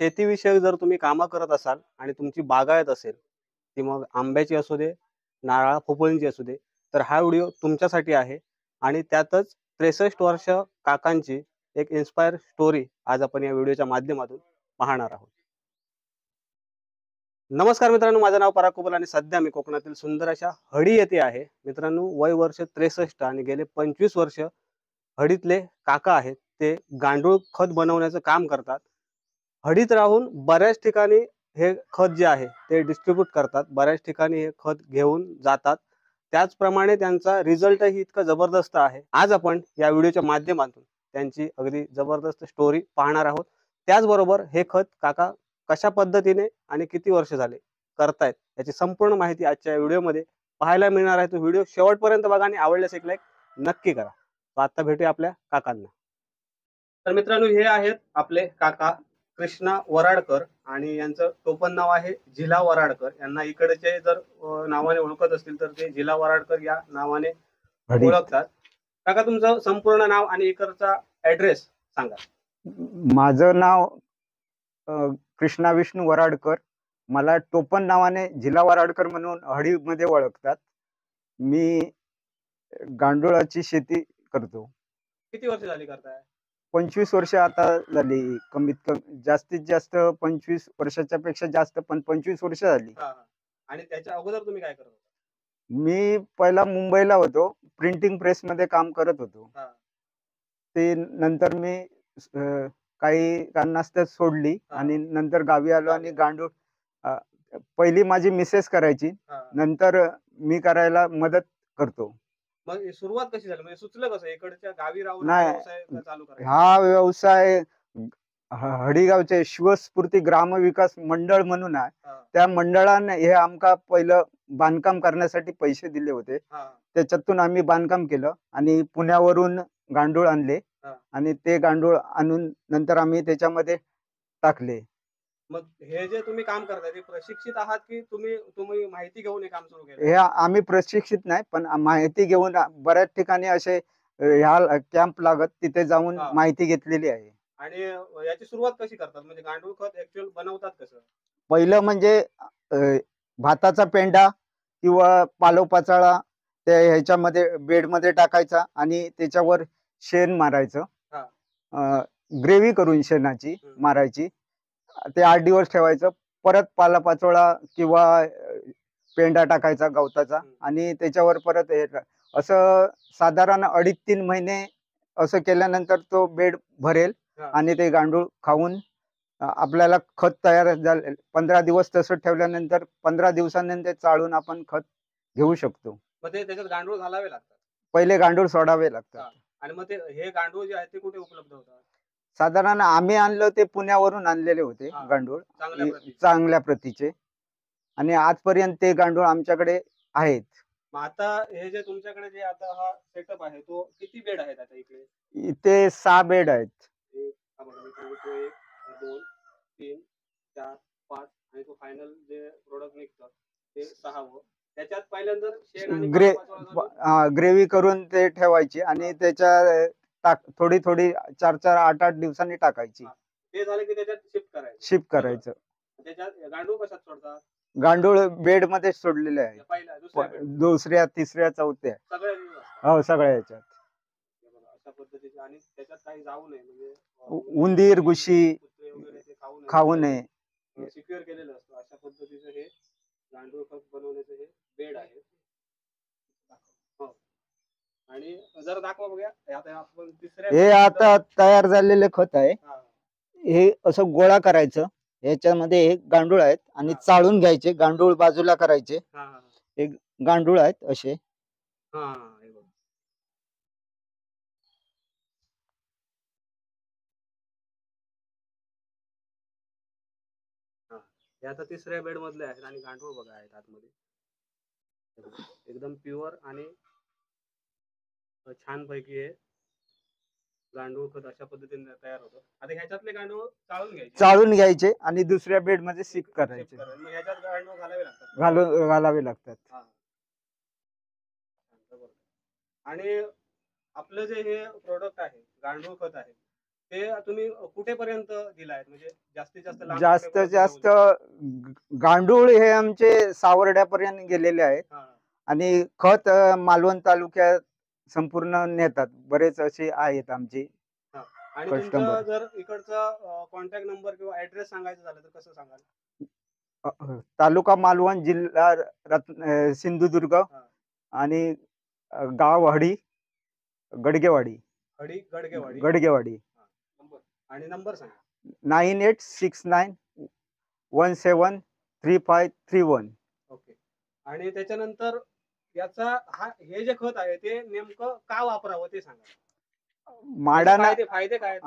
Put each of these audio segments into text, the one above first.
शेतीविषयक जर तुम्ही कामं करत असाल आणि तुमची बागायत असेल, ती मग आंब्याची असू दे, नारळ पोपळींची असू दे, तर हा व्हिडिओ तुमच्यासाठी आहे. आणि त्यातच 63 वर्ष काकांची एक इन्स्पायर स्टोरी आज आपण या व्हिडिओच्या माध्यमातून पाहणार आहोत. नमस्कार मित्रांनो, माझं नाव पराग कुबल आणि सध्या मी कोकणातील सुंदर अशा हडी येथे आहे. मित्रांनो, वय वर्ष 63 आणि गेले 25 वर्ष हडीतले काका आहेत. ते गांडूळ खत बनवण्याचं काम करतात. हडीत राहून बऱ्याच ठिकाणी हे खत जे आहे ते डिस्ट्रीब्यूट करतात. बऱ्याच ठिकाणी हे खत घेऊन जातात. त्याचप्रमाणे त्यांचा रिझल्टही इतका जबरदस्त आहे. आज आपण या व्हिडिओच्या माध्यमातून त्यांची अगदी जबरदस्त स्टोरी पाहणार आहोत. त्याचबरोबर हे खत काका कशा पद्धतीने आणि किती वर्ष झाले करतायत याची संपूर्ण माहिती आजच्या व्हिडिओमध्ये पाहायला मिळणार आहे. तो व्हिडिओ शेवटपर्यंत बघा आणि आवडल्यास एक लाईक नक्की करा. तर आता भेटूया आपल्या काकांना. तर मित्रांनो, हे आहेत आपले काका कृष्णा वराडकर आणि यांचं टोपण नाव आहे झिला वराडकर. यांना इकडचे जर नावाने ओळखत असतील तर ते झिला वराडकर या नावाने ओळखतात. काका, तुमचं संपूर्ण नाव आणि इकडचा ऍड्रेस सांगा. माझं नाव कृष्णा विष्णू वराडकर. मला टोपण नावाने झिला वराडकर म्हणून हडीमध्ये ओळखतात. मी गांडुळाची शेती करतो. किती वर्ष झाली करताय? 25 वर्ष आता झाली. कमीत कमी जास्तीत जास्त 25 वर्षाच्या पेक्षा जास्त, पण 25 वर्ष झाली. आणि त्याच्या अगोदर तुम्ही काय करत होता? मी पहिला मुंबईला होतो, प्रिंटिंग प्रेस मध्ये काम करत होतो. ते नंतर मी काही कारणास्तव सोडली आणि नंतर गावी आलो आणि गांडूळ पहिली माझी मिसेस करायची, नंतर मी करायला मदत करतो. मग सुरुवात कशी झाली? म्हणजे सुचलं कसं इकडच्या गावी राहून नाही, चालू करायचा? हा व्यवसाय हडीगावचे शिवस्फूर्ती ग्राम विकास मंडळ म्हणून आहे. त्या मंडळाने हे आमका पहिलं बांधकाम करण्यासाठी पैसे दिले होते. त्याच्यातून आम्ही बांधकाम केलं आणि पुण्यावरून गांडूळ आणले आणि ते गांडूळ आणून नंतर आम्ही त्याच्यामध्ये टाकले. मग हे जे तुम्ही काम करताय ते प्रशिक्षित आहात की तुम्ही माहिती घेऊन हे काम सुरू केलं? हे आम्ही प्रशिक्षित नाही, पण माहिती घेऊन बऱ्याच ठिकाणी असे ह्या कॅम्प लागत, तिथे जाऊन माहिती घेतलेली आहे. आणि याची सुरुवात कशी करतात? म्हणजे गांडूळ खत ऍक्च्युअल बनवतात कसं? पहिलं म्हणजे भाताचा पेंडा किंवा पालोपाचाळा त्या ह्याच्यामध्ये बेडमध्ये टाकायचा आणि त्याच्यावर शेण मारायचं. ग्रेव्ही करून शेणाची मारायची. ते 8 दिवस ठेवायचं. परत पालापाचोळा किंवा पेंडा टाकायचा गवताचा आणि त्याच्यावर परत असं साधारण 2.5-3 महिने असं केल्यानंतर तो बेड भरेल आणि ते गांडूळ खाऊन आपल्याला खत तयार झाले. 15 दिवस तसं ठेवल्यानंतर 15 दिवसानंतर चाळून आपण खत घेऊ शकतो. मग ते त्याच्यात गांडूळ घालावे लागतात? पहिले गांडूळ सोडावे लागतात. आणि मग ते हे गांडूळ जे आहेत ते कुठे उपलब्ध होतात? साधारण आम्ही आणलं ते पुण्यावरून आणलेले होते गांडूळ, चांगल्या प्रतीचे, आणि आजपर्यंत ते गांडूळ आमच्याकडे आहेत. मग आता हे जे तुमच्याकडे जे आता हा सेटअप आहे तो किती बेड आहेत आता इकडे? इथे 6 बेड आहेत. 1, 2, 3, 4, 5 आणि तो फायनल जे प्रोडक्ट निघतं ते 6वं. त्याच्यात पहिल्यांदा शेण आणि ग्रेव्ही करून ते ठेवायची आणि त्याच्या थोडी 4-4, 8-8 दिवसांनी टाकायची. ते झालं की त्याच्यात शिफ्ट करायचं. त्याच्यात गांडूळ कशात सोडतात? गांडूळ बेड मध्ये सोडलेले आहे. दुसऱ्या, तिसऱ्या, चौथ्या, हो, सगळ्या याच्यात. अशा पद्धतीचे. आणि त्याच्यात काही जाऊ नये म्हणजे उंदीर, घुशी खाऊ नये, सिक्युअर केलेलं असतं. अशा पद्धतीचं हे गांडूळ खत बनवण्याचं हे बेड आहे. आणि जरा दाखवा बघूया. हे आता तयार झालेले खत आहे. हे असं गोळा करायचं. याच्यामध्ये एक गांडूळ आहेत आणि चाळून घ्यायचे. गांडूळ बाजूला करायचे. एक गांडूळ आहेत असे. हे आता तिसऱ्या बेड मधले आहेत आणि गांडूळ बघा आहेत आतमध्ये. एकदम प्युअर आणि छान पैकी हे गांडूळ खत अशा पद्धतीने तयार होतं. आता ह्याच्यातले गांडूळ चाळून घ्यायचे आणि दुसऱ्या बेड मध्ये शिफ्ट करायचे. ह्याच्यात गांडूळ घालावे लागतात. घालावे लागतात. आणि आपलं जे हे प्रोडक्ट आहे गांडूळ खत आहे ते तुम्ही कुठेपर्यंत दिलाय, म्हणजे जास्तीत जास्त लांब जास्तीत कुठेपर्यंत जास्त घेऊन गांडूळ हे आमचे सावर्ड्यापर्यंत गेलेले आहेत. हा. आणि खत मालवण तालुक्यात संपूर्ण नेतात. बरेच असे आहेत आमचे हा. आणि कस्टमर. तुमचं जर इकडचा कॉन्टॅक्ट नंबर किंवा ऍड्रेस सांगायचं झालं तर कसं सांगाल? तालुका मालवण, जिल्हा सिंधुदुर्ग हा. आणि गाव हडी गडगेवाडी. हडी गडगेवाडी. गडगेवाडी. हा. नंबर आणि नंबर सांगा. 9869173531. ओके. आणि त्याच्यानंतर याचा हे जे खत आहे ते नेमकं का वापरावं ते सांगा. माडाना फायदे काय आहेत?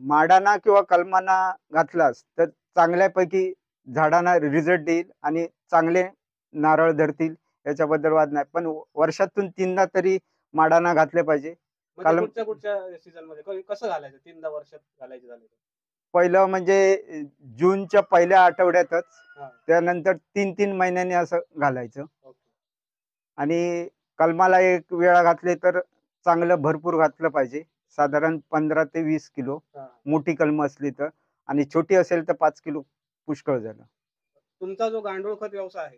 माडाना किंवा कलमाना घातलास तर चांगल्यापैकी झाडांना रिझल्ट देईल आणि चांगले नारळ धरतील, याच्याबद्दल वाद नाही. पण वर्षातून 3दा तरी माडांना घातले पाहिजे. म्हणजे कुठच्या सीझन मध्ये कसं घालायचं? 3दा वर्षात घालायचे झाले तर? पहिलं म्हणजे जूनच्या पहिल्या आठवड्यातच, हा. त्यानंतर 3-3 महिन्यांनी असं घालायचं. ओके. आणि कलमाला एक वेळा घातले तर चांगलं भरपूर घातलं पाहिजे, साधारण 15 ते 20 किलो. हा. मोठी कलम असली तर, आणि छोटी असेल तर 5 किलो पुष्कळ झालं. तुमचा जो गांडूळ खत व्यवसाय आहे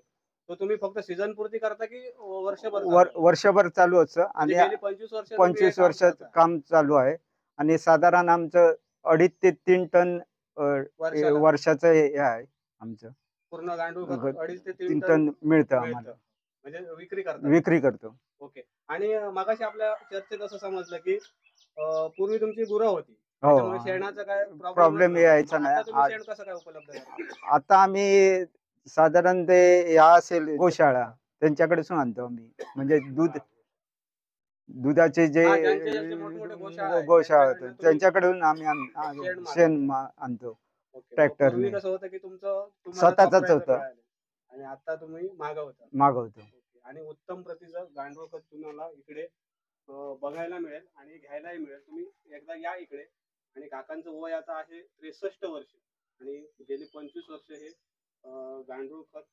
तो तुम्ही फक्त सीझन पुरती करता की वर्षभर? वर्षभर चालू असतं. आणि गेली 25 वर्ष 25 वर्षात काम चालू आहे. आणि साधारण आमचं 2.5 ते 3 टन वर्षाचं हे आहे आमचं. पूर्ण गांडूळ खत 2.5 ते 3 टन मिळतं आम्हाला. म्हणजे विक्री करतो. ओके. आणि मगाशी आपल्या चर्चेत असं समजलं की पूर्वी तुमची गुरं होती, त्यामुळे शेणाचा काय प्रॉब्लेम यायचा नाही. शेण कसं काय उपलब्ध करता? आता आम्ही साधारण ते या असेल गोशाळा, त्यांच्याकडेच आणतो आम्ही. म्हणजे दुधाचे जे गोशाळा होते त्यांच्याकडून आम्ही शेण आणतो. ट्रॅक्टरने. कसं होतं की तुमचं स्वतःच होतं आणि आता तुम्ही मागवतो. आणि उत्तम प्रतीचं गांडूळ खत तुम्हाला इकडे बघायला मिळेल आणि घ्यायलाही मिळेल. तुम्ही एकदा या इकडे. आणि काकांचं वय आता आहे 63 वर्ष आणि गेली 25 वर्ष हे गांडूळ खत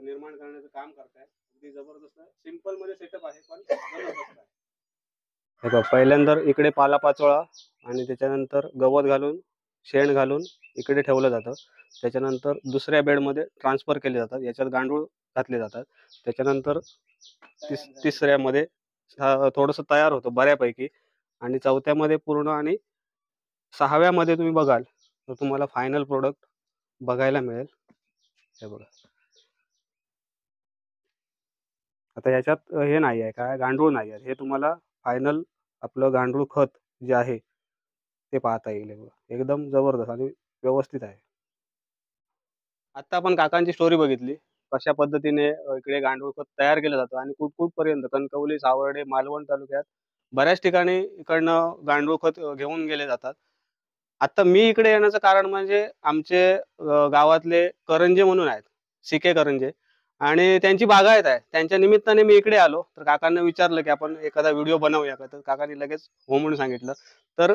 निर्माण करण्याचं काम करतायत. अगदी जबरदस्त सिंपल मध्ये सेटअप आहे, पण जबरदस्त आहे. पहिल्यांदा इकडे पालापाचोळा आणि त्याच्यानंतर गवत घालून, शेण घालून इकडे ठेवलं जातं. त्याच्यानंतर दुसऱ्या बेडमध्ये ट्रान्सफर केले जातात, याच्यात गांडूळ घातले जातात. त्याच्यानंतर तिसऱ्यामध्ये थोडंसं तयार होतं बऱ्यापैकी, आणि चौथ्यामध्ये पूर्ण, आणि 6व्यामध्ये तुम्ही बघाल तर तुम्हाला फायनल प्रोडक्ट बघायला मिळेल. हे बघा, आता याच्यात हे नाही आहे काय, गांडूळ नाही आहे. हे तुम्हाला फायनल आपलं गांडूळ खत जे आहे ते पाहता येईल. एकदम जबरदस्त आणि व्यवस्थित आहे. आता आपण काकांची स्टोरी बघितली, कशा पद्धतीने इकडे गांडूळ खत तयार केलं जातं आणि कुठपर्यंत कणकवली, सावर्डे, मालवण तालुक्यात बऱ्याच ठिकाणी इकडनं गांडूळ खत घेऊन गेले जातात. आता मी इकडे येण्याचं कारण म्हणजे आमचे गावातले करंजे म्हणून आहेत, सिके करंजे, आणि त्यांची बागायत आहे. त्यांच्या निमित्ताने मी इकडे आलो. तर काकांना विचारलं की आपण एखादा व्हिडिओ बनवूया का, तर काकांनी लगेच हो म्हणून सांगितलं. तर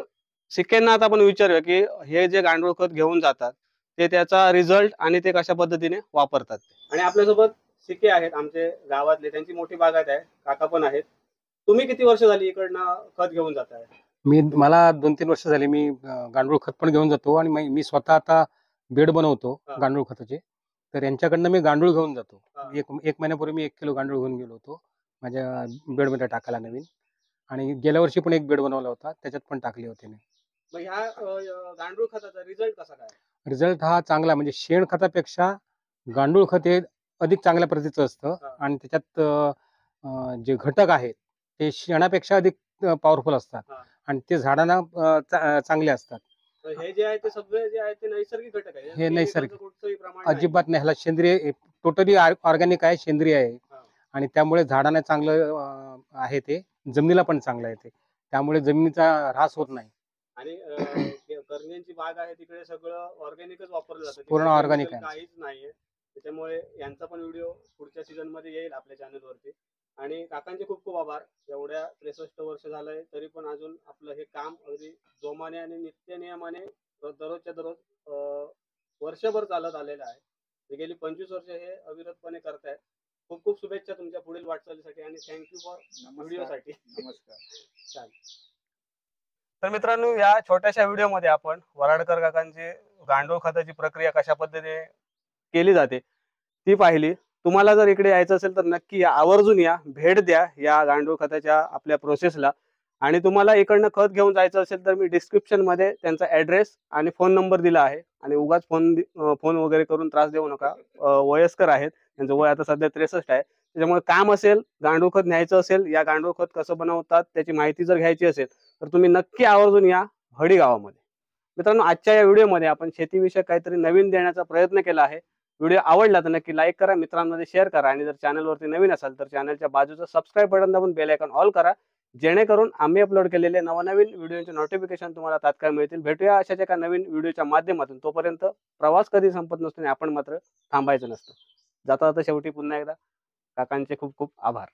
सिकेंना आता आपण विचारूया की हे जे गांडूळ खत घेऊन जातात ते त्याचा रिझल्ट आणि ते कशा पद्धतीने वापरतात. आणि आपल्यासोबत सिके आहेत आमचे गावातले, त्यांची मोठी बागायत आहे, काका पण आहेत. तुम्ही किती वर्ष झाली इकडनं खत घेऊन जाताय? मला 2-3 वर्ष झाली. मी गांडूळ खत पण घेऊन जातो आणि मी स्वतः आता बेड बनवतो गांडूळ खताचे. तर यांच्याकडनं मी गांडूळ घेऊन जातो. एक महिन्यापूर्वी मी 1 किलो गांडूळ घेऊन गेलो होतो माझ्या बेडमध्ये टाकायला नवीन. आणि गेल्या वर्षी पण एक बेड बनवला होता, त्याच्यात पण टाकले होते मी. मग ह्या गांडूळ खताचा रिझल्ट कसा काय? रिझल्ट हा चांगला, म्हणजे शेण खतापेक्षा गांडूळ खत हे अधिक चांगल्या प्रतीचं असतं. आणि त्याच्यात जे घटक आहेत ते शेणापेक्षा अधिक पॉवरफुल असतात आणि ते झाडांना चांगले असतात. हे जे आहे ते सगळे जे आहे ते नैसर्गिक घटक आहे. हे नैसर्गिक अजिबात नाही. ह्याला सेंद्रिय, टोटली ऑर्गॅनिक आहे, सेंद्रिय आहे. आणि त्यामुळे झाडांना चांगलं आहे, ते जमिनीला पण चांगलं आहे, ते त्यामुळे जमिनीचा ऱ्हास होत नाही. आणि करंजेंची बाग आहे तिकडे सगळं ऑर्गॅनिकच वापरलं जातं, पूर्ण ऑर्गॅनिक आहे, काहीच नाहीये. त्याच्यामुळे यांचा पण व्हिडिओ पुढच्या सीझन मध्ये येईल आपल्या चॅनलवरती. आणि काकांचे खूप खूप आभार. एवढ्या 63 वर्ष झालंय तरी पण अजून आपलं हे काम अगदी जोमाने आणि नित्य नियमाने दररोजच्या दररोज वर्षभर चालत आलेलं आहे. गेली 25 वर्ष हे अविरतपणे करतायत. खूप खूप शुभेच्छा तुमच्या पुढील वाटचालीसाठी आणि थँक्यू फॉर व्हिडिओसाठी. नमस्कार. चालेल. तर मित्रांनो, या छोट्याशा व्हिडिओमध्ये आपण वराडकर काकांची गांडूळ खताची प्रक्रिया कशा पद्धतीने केली जाते ती पाहिली. तुम्हाला जर इकडे यायचं असेल तर नक्की या, आवर्जून या, भेट द्या या गांडूळ खताच्या आपल्या प्रोसेसला. आणि तुम्हाला इकडनं खत घेऊन जायचं असेल तर मी डिस्क्रिप्शन मध्ये त्यांचा ऍड्रेस आणि फोन नंबर दिला आहे. आणि उगाच फोन वगैरे करून त्रास देऊ नका. वयस्कर आहेत, त्यांचं वय आता सध्या 63 आहे. त्याच्यामुळे काम असेल, गांडूळ खत न्यायचं असेल, या गांडूळ खत कसं बनवतात त्याची माहिती जर घ्यायची असेल तर तुम्ही नक्की आवर्जून या हडी गावामध्ये. मित्रांनो, आजच्या या व्हिडिओमध्ये आपण शेतीविषयक काहीतरी नवीन देण्याचा प्रयत्न केला आहे. व्हिडिओ आवडला तर नक्की लाईक करा, मित्रांमध्ये शेअर करा, आणि जर चॅनलवरती नवीन असाल तर चॅनलच्या बाजूचं सबस्क्राईब बटन दाबून बेल आयकॉन ऑल करा, जेणेकरून आम्ही अपलोड केलेले नवनवीन व्हिडिओचे नोटिफिकेशन तुम्हाला तात्काळ मिळतील. भेटूया अशाच एका नवीन व्हिडिओच्या माध्यमातून. तोपर्यंत प्रवास कधी संपत नसतो आणि आपण मात्र थांबायचं नसतं. जाता जाता शेवटी पुन्हा एकदा काकांचे खूप खूप आभार.